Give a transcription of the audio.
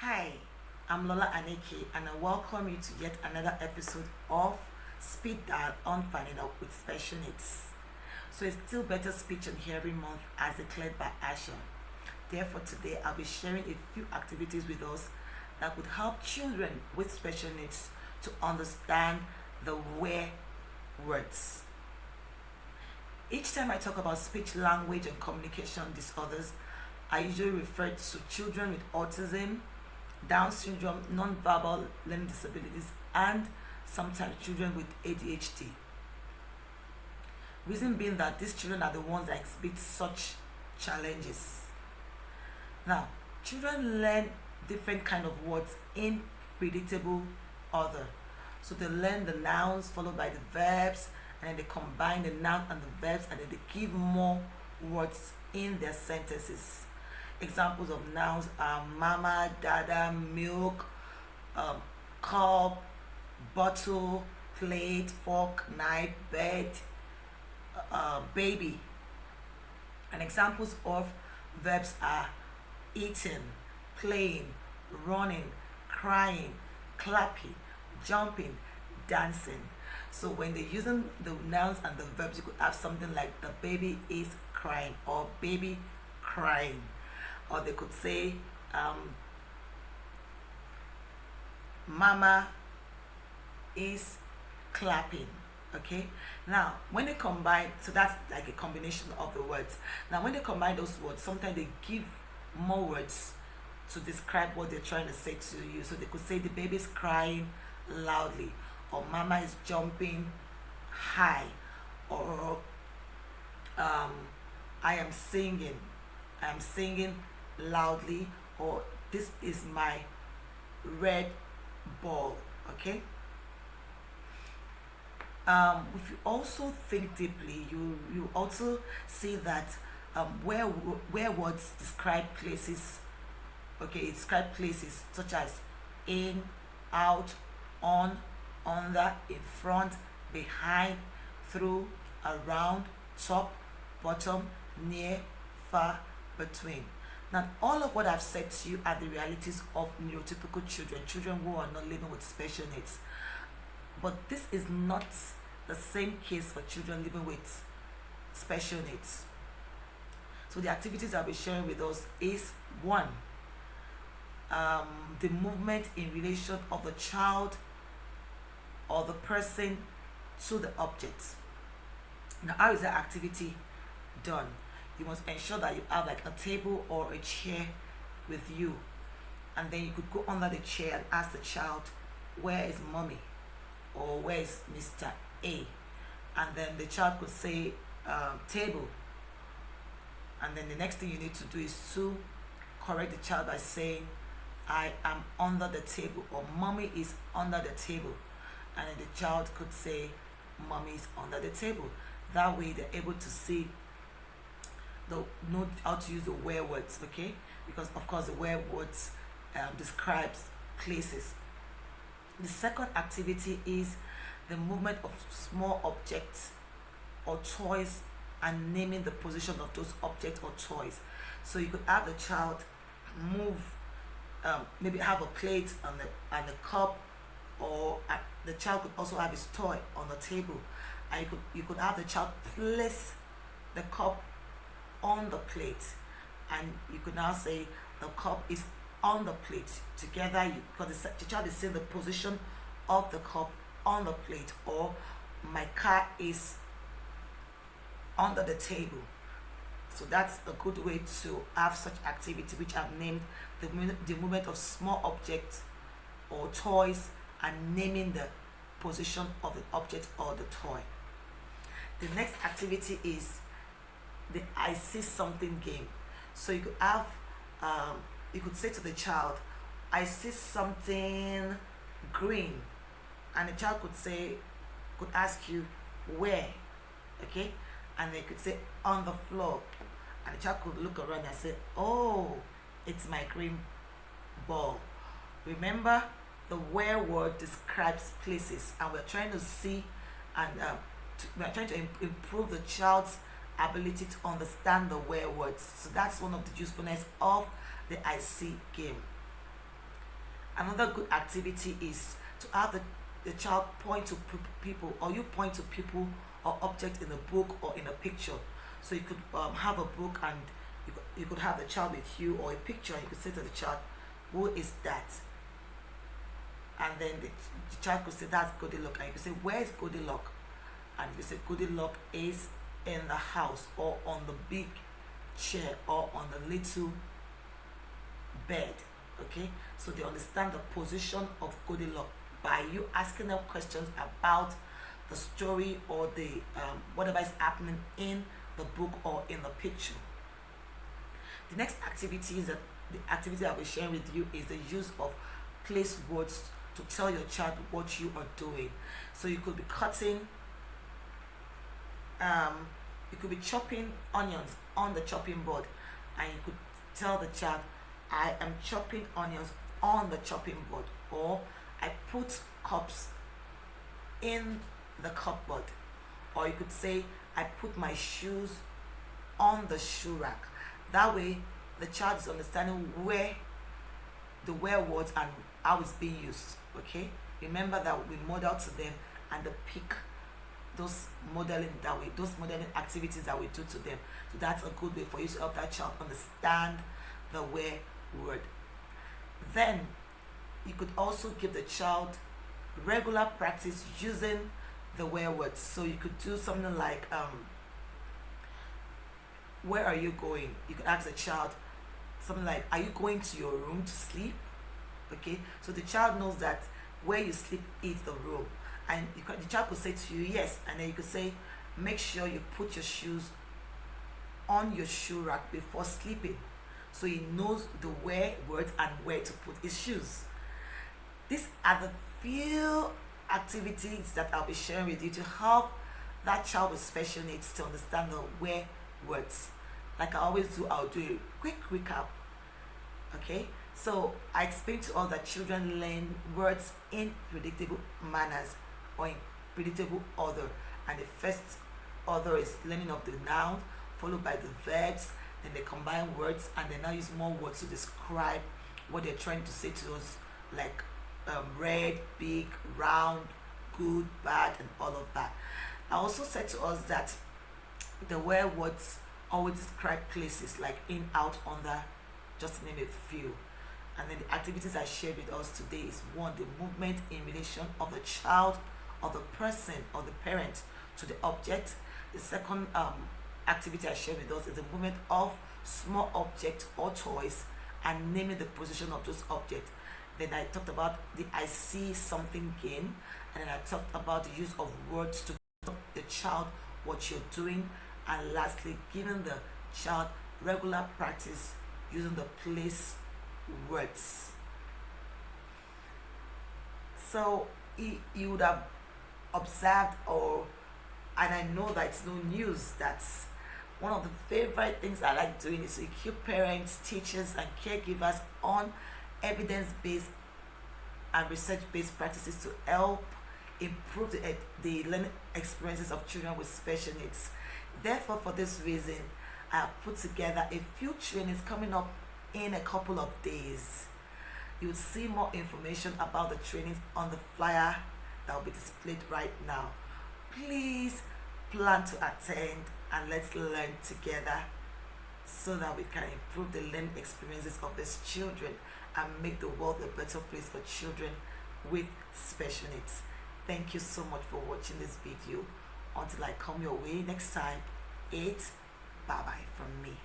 Hi, I'm Lola Aneke and I welcome you to yet another episode of Speed Dial on Finding Out with Special Needs. So it's still Better Speech and Hearing Month as declared by Asha. Therefore today I'll be sharing a few activities with us that would help children with special needs to understand the where words. Each time I talk about speech, language, and communication disorders, I usually refer to children with autism, Down syndrome, non-verbal learning disabilities, and sometimes children with ADHD. Reason being that these children are the ones that exhibit such challenges. Now, children learn different kind of words in predictable order. So they learn the nouns followed by the verbs, and then they combine the noun and the verbs, and then they give more words in their sentences. Examples of nouns are mama, dada, milk, cup, bottle, plate, fork, knife, bed, baby. And examples of verbs are eating, playing, running, crying, clapping, jumping, dancing. So when they're using the nouns and the verbs, you could have something like the baby is crying or baby crying. Or they could say mama is clapping. Okay, now when they combine, so that's like a combination of the words. Now when they combine those words, sometimes they give more words to describe what they're trying to say to you. So they could say the baby's crying loudly, or mama is jumping high, or I am singing loudly, or this is my red ball. Okay, if you also think deeply, you also see that where words describe places. Okay, it describe places such as in, out, on, under, in front, behind, through, around, top, bottom, near, far, between. Now, all of what I've said to you are the realities of neurotypical children who are not living with special needs. But this is not the same case for children living with special needs. So the activities I'll be sharing with us is one, the movement in relation of the child or the person to the object. Now, how is that activity done? You must ensure that you have like a table or a chair with you, and then you could go under the chair and ask the child, where is mommy, or where is Mr. A, and then the child could say table, and then the next thing you need to do is to correct the child by saying I am under the table, or mommy is under the table, and then the child could say mommy is under the table. That way they're able to see know how to use the where words. Okay, because of course the where words describes places. The second activity is the movement of small objects or toys and naming the position of those objects or toys. So you could have the child move, maybe have a plate and a cup, or the child could also have his toy on the table, and you could have the child place the cup on the plate, and you could now say the cup is on the plate. Together, because the child is saying the position of the cup on the plate, or my car is under the table. So that's a good way to have such activity, which I've named the movement of small objects or toys and naming the position of the object or the toy. The next activity is the I see something game. So you could have you could say to the child, I see something green, and the child could ask you where. Okay, and they could say on the floor, and the child could look around and say, oh, it's my green ball. Remember, the where word describes places, and we're trying to see and we're trying to improve the child's ability to understand the where words. So that's one of the usefulness of the I see game. Another good activity is to have the child point to people, or you point to people or object in a book or in a picture. So you could have a book, and you could have the child with you, or a picture, and you could say to the child, who is that? And then the child could say, that's Goldilocks. And you could say, where is Goldilocks? And you say, Goldilocks is in the house, or on the big chair, or on the little bed. Okay, so they understand the position of Goldilocks by you asking them questions about the story, or the whatever is happening in the book or in the picture. The next activity is that the activity I'll be sharing with you is the use of place words to tell your child what you are doing. So you could be cutting, you could be chopping onions on the chopping board, and you could tell the child, I am chopping onions on the chopping board, or I put cups in the cupboard, or you could say, I put my shoes on the shoe rack. That way the child is understanding where the where words and how it's being used. Okay, remember that we model to them, and they pick those modeling that way, those modeling activities that we do to them. So that's a good way for you to help that child understand the where word. Then you could also give the child regular practice using the where words. So you could do something like, where are you going? You could ask the child something like, are you going to your room to sleep? Okay, so the child knows that where you sleep is the room, and the child could say to you, yes, and then you could say, make sure you put your shoes on your shoe rack before sleeping. So he knows the where words and where to put his shoes. These are the few activities that I'll be sharing with you to help that child with special needs to understand the where words. Like I always do, I'll do a quick recap. Okay, so I explained to all that children learn words in predictable manners, or in predictable order. And the first order is learning of the noun, followed by the verbs, then they combine words, and they now use more words to describe what they're trying to say to us, like red, big, round, good, bad, and all of that. I also said to us that the where words always describe places like in, out, under, just to name a few. And then the activities I shared with us today is one, the movement in relation of the child or the person or the parent to the object. The second activity I shared with us is the movement of small objects or toys and naming the position of those objects. Then I talked about the I see something game, and then I talked about the use of words to tell the child what you're doing, and lastly, giving the child regular practice using the place words. So you would have observed, and I know that it's no news, that's one of the favorite things I like doing is to equip parents, teachers, and caregivers on evidence-based and research-based practices to help improve the learning experiences of children with special needs. Therefore, for this reason, I have put together a few trainings coming up in a couple of days. You will see more information about the trainings on the flyer that will be displayed right now. Please plan to attend, and let's learn together so that we can improve the learning experiences of these children and make the world a better place for children with special needs. Thank you so much for watching this video. Until I come your way next time, bye bye from me.